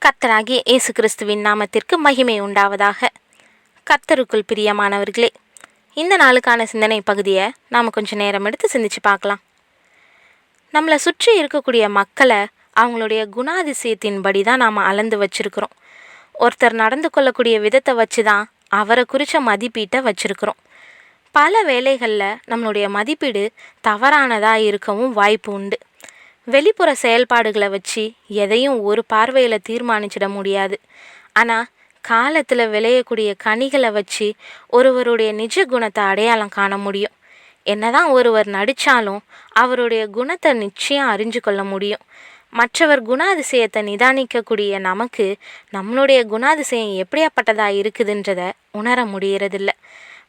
கர்த்தராகிய இயேசு கிறிஸ்துவின் நாமத்திற்கு மகிமை உண்டாவதாக. கர்த்தருக்குள் பிரியமானவர்களே, இந்த நாளுக்கான சிந்தனை பகுதியை நாம் கொஞ்சம் நேரம் எடுத்து சிந்திச்சு பார்க்கலாம். நம்மளை சுற்றி இருக்கக்கூடிய மக்களை அவங்களுடைய குணாதிசயத்தின்படி தான் நாம் அளந்து வச்சுருக்கிறோம். ஒருத்தர் நடந்து கொள்ளக்கூடிய விதத்தை வச்சு தான் அவரை குறித்த மதிப்பீட்டை வச்சுருக்கிறோம். பல வேளைகளில் நம்மளுடைய மதிப்பீடு தவறானதாக இருக்கவும் வாய்ப்பு உண்டு. வெளிப்புற செயல்பாடுகளை வச்சு எதையும் ஒரு பார்வையில் தீர்மானிச்சிட முடியாது. ஆனால் காலத்தில் விளையக்கூடிய கனிகளை வச்சு ஒருவருடைய நிஜ குணத்தை அடையாளம் காண முடியும். என்னதான் ஒருவர் நடித்தாலும் அவருடைய குணத்தை நிச்சயம் அறிஞ்சு கொள்ள முடியும். மற்றவர் குணாதிசயத்தை நிதானிக்கக்கூடிய நமக்கு நம்மளுடைய குணாதிசயம் எப்படியாப்பட்டதாக இருக்குதுன்றதை உணர முடியறதில்ல.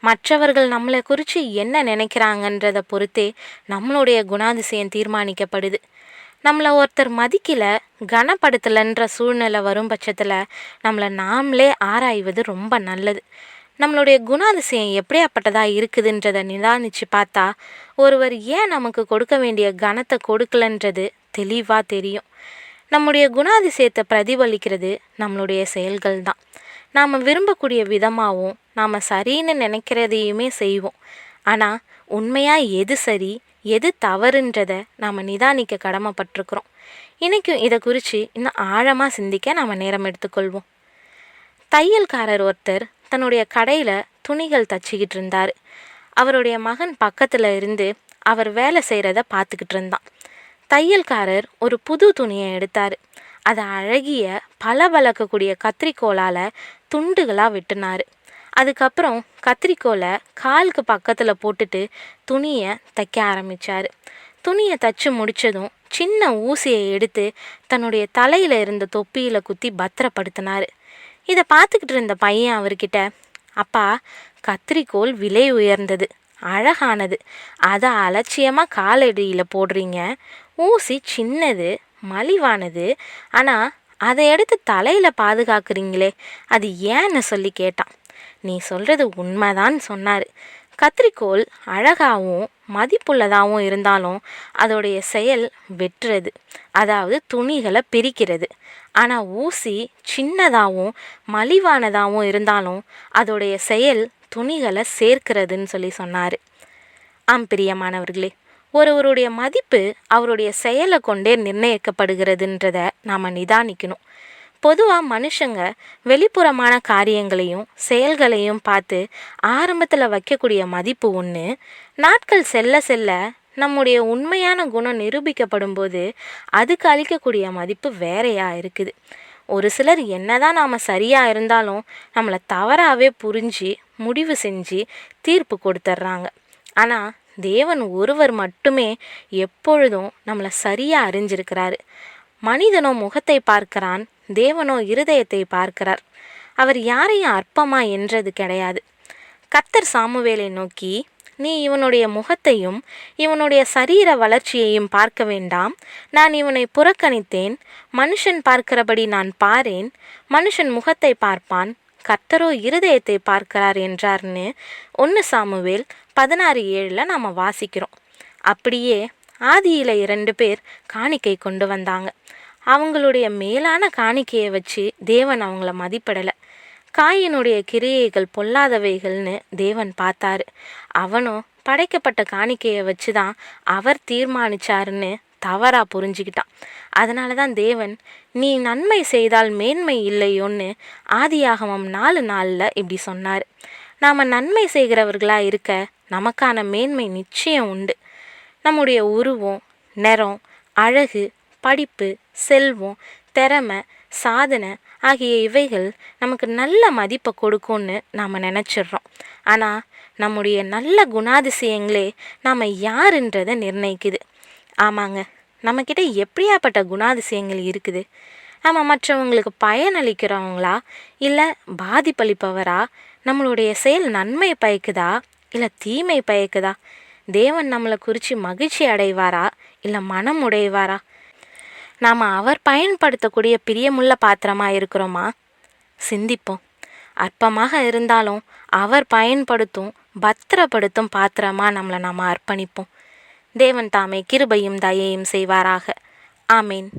மற்றவர்கள் நம்மளை குறித்து என்ன நினைக்கிறாங்கன்றதை பொறுத்தே நம்மளுடைய குணாதிசயம் தீர்மானிக்கப்படுது. நம்மளை ஒருத்தர் மதிக்கலை, கனப்படுத்தலைன்ற சூழ்நிலை வரும் பட்சத்தில் நம்மளை நாமளே ஆராய்வது ரொம்ப நல்லது. நம்மளுடைய குணாதிசயம் எப்படியாப்பட்டதாக இருக்குதுன்றதை நிதானித்து பார்த்தா ஒருவர் ஏன் நமக்கு கொடுக்க வேண்டிய கனத்தை கொடுக்கலன்றது தெளிவாக தெரியும். நம்முடைய குணாதிசயத்தை பிரதிபலிக்கிறது நம்மளுடைய செயல்கள் தான். நாம் விரும்பக்கூடிய விதமாகவும் நாம் சரின்னு நினைக்கிறதையுமே செய்வோம். ஆனால் உண்மையாக எது சரி எது தவறுன்றதை நாம் நிதானிக்க கடமைப்பட்டிருக்கிறோம். இன்றைக்கும் இதை குறித்து இன்னும் ஆழமாக சிந்திக்க நாம் நேரம் எடுத்துக்கொள்வோம். தையல்காரர் ஒருத்தர் தன்னுடைய கடையில் துணிகள் தச்சிக்கிட்டு இருந்தார். அவருடைய மகன் பக்கத்தில் இருந்து அவர் வேலை செய்கிறத பார்த்துக்கிட்டு இருந்தான். தையல்காரர் ஒரு புது துணியை எடுத்தார். அதை அழகிய பளபளக்கக்கூடிய கத்திரிக்கோலால் துண்டுகளாக வெட்டினார். அதுக்கப்புறம் கத்திரிக்கோலை காலுக்கு பக்கத்தில் போட்டுட்டு துணியை தைக்க ஆரம்பித்தார். துணியை தைச்சி முடித்ததும் சின்ன ஊசியை எடுத்து தன்னுடைய தலையில் இருந்த தொப்பியில் குத்தி பத்திரப்படுத்தினார். இதை பார்த்துக்கிட்டு இருந்த பையன் அவர்கிட்ட, அப்பா, கத்திரிக்கோல் விலை உயர்ந்தது, அழகானது, அதை அலட்சியமாக காலடியில் போடுறீங்க. ஊசி சின்னது, மலிவானது, ஆனால் அதை எடுத்து தலையில் பாதுகாக்கிறீங்களே, அது ஏன்னு சொல்லி கேட்டான். நீ சொல்கிறது உண்மைதான் சொன்னார். கத்திரிக்கோல் அழகாகவும் மதிப்புள்ளதாகவும் இருந்தாலும் அதோடைய செயல் வெட்டுறது, அதாவது துணிகளை பிரிக்கிறது. ஆனால் ஊசி சின்னதாகவும் மலிவானதாகவும் இருந்தாலும் அதோடைய செயல் துணிகளை சேர்க்கிறதுன்னு சொல்லி சொன்னார். பிரியமானவர்களே, ஒருவருடைய மதிப்பு அவருடைய செயலை கொண்டே நிர்ணயிக்கப்படுகிறதுன்றதை நாம் நிதானிக்கணும். பொதுவாக மனுஷங்க வெளிப்புறமான காரியங்களையும் செயல்களையும் பார்த்து ஆரம்பத்தில் வைக்கக்கூடிய மதிப்பு ஒன்று. நாட்கள் செல்ல செல்ல நம்முடைய உண்மையான குணம் நிரூபிக்கப்படும் போது அதுக்கு அளிக்கக்கூடிய மதிப்பு வேறையாக இருக்குது. ஒரு சிலர் என்னதான் நாம் சரியாக இருந்தாலும் நம்மளை தவறாகவே புரிஞ்சு முடிவு செஞ்சு தீர்ப்பு கொடுத்துட்றாங்க. ஆனால் தேவன் ஒருவர் மட்டுமே எப்பொழுதும் நம்மளை சரியாக அறிஞ்சிருக்கிறாரு. மனிதனோ முகத்தை பார்க்கிறான், தேவனோ இருதயத்தை பார்க்கிறார். அவர் யாரையும் அற்பமா என்றது கிடையாது. கர்த்தர் சாமுவேலை நோக்கி, நீ இவனுடைய முகத்தையும் இவனுடைய சரீர வளர்ச்சியையும் பார்க்க வேண்டாம், நான் இவனை புறக்கணித்தேன். மனுஷன் பார்க்கிறபடி நான் பாரேன், மனுஷன் முகத்தை பார்ப்பான், கர்த்தரோ இருதயத்தை பார்க்கிறார் என்றார்னு 1 சாமுவேல் 16:7 நாம் வாசிக்கிறோம். அப்படியே ஆதியில் 2 பேர் காணிக்கை கொண்டு வந்தாங்க. அவங்களுடைய மேலான காணிக்கையை வச்சு தேவன் அவங்கள மதிப்பிடலை. காயினுடைய கிரியைகள் பொல்லாதவைகள்னு தேவன் பார்த்தாரு. அவனும் படைக்கப்பட்ட காணிக்கையை வச்சு தான் அவர் தீர்மானிச்சாருன்னு தவறாக புரிஞ்சுக்கிட்டான். அதனால தான் தேவன், நீ நன்மை செய்தால் மேன்மை இல்லையோன்னு ஆதியாகமம் 4:4 இப்படி சொன்னார். நாம் நன்மை செய்கிறவர்களாக இருக்க நமக்கான மேன்மை நிச்சயம் உண்டு. நம்முடைய உருவம், நிறம், அழகு, படிப்பு, செல்வம், திறமை, சாதனை ஆகிய இவைகள் நமக்கு நல்ல மதிப்பை கொடுக்கும்னு நாம் நினச்சிட்றோம். ஆனால் நம்முடைய நல்ல குணாதிசயங்களே நாம் யாருன்றதை நிர்ணயிக்குது. ஆமாங்க, நம்மக்கிட்ட எப்படியாப்பட்ட குணாதிசயங்கள் இருக்குது? நம்ம மற்றவங்களுக்கு பயனளிக்கிறவங்களா இல்லை பாதிப்பளிப்பவரா? நம்மளுடைய செயல் நன்மை பயக்குதா இல்லை தீமை பயக்குதா? தேவன் நம்மளை குறித்து மகிழ்ச்சி அடைவாரா இல்லை மனம் உடைவாரா? நாம் அவர் பயன்படுத்தக்கூடிய பிரியமுள்ள பாத்திரமாக இருக்கிறோமா? சிந்திப்போம். அற்பமாக இருந்தாலும் அவர் பயன்படுத்தும் பத்திரப்படுத்தும் பாத்திரமாக நம்மளை நாம் அர்ப்பணிப்போம். தேவன் தாமே கிருபையும் தயையும் செய்வாராக. ஆமேன்.